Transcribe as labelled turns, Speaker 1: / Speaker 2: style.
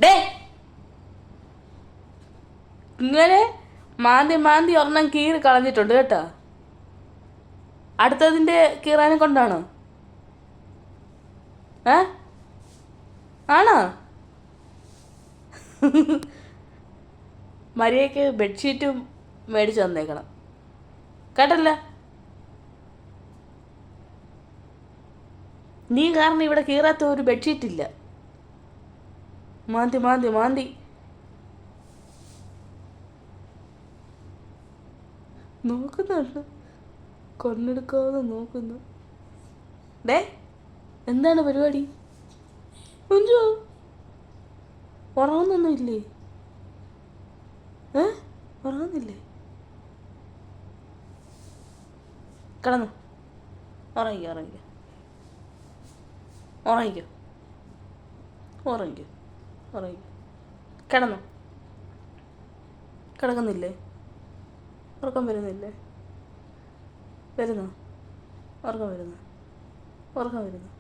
Speaker 1: Day ഇങ്ങനെ മാന്തി മാന്തി ഒരെണ്ണം കീറി കളഞ്ഞിട്ടുണ്ട് കേട്ടോ. അടുത്തതിൻ്റെ കീറാനെ കൊണ്ടാണോ? ഏ ആണോ? മരിയയ്ക്ക് ബെഡ്ഷീറ്റും മേടിച്ച് തന്നേക്കണം കേട്ടല്ല. നീ കാരണം ഇവിടെ കീറാത്ത ഒരു ബെഡ്ഷീറ്റ് ഇല്ല. മാന്തി മാന്തി മാന്തി നോക്കുന്നുണ്ട്, കൊന്നെടുക്കാതെ നോക്കുന്നു. ഡേ എന്താണ് പരിപാടി? കുഞ്ചു ഉറങ്ങുന്നൊന്നും ഇല്ലേ? ഉറങ്ങുന്നില്ലേ? കിടന്നു ഉറങ്ങിക്കോ ഉറങ്ങിക്കോ ഉറങ്ങിക്കോ ഉറങ്ങിക്കോ ഉറങ്ങിക്കോ. കിടന്നു കിടക്കുന്നില്ലേ? ഉറക്കം വരുന്നില്ലേ? വരുന്നോ? ഉറക്കം വരുന്നു. ഉറക്കം വരുന്നു.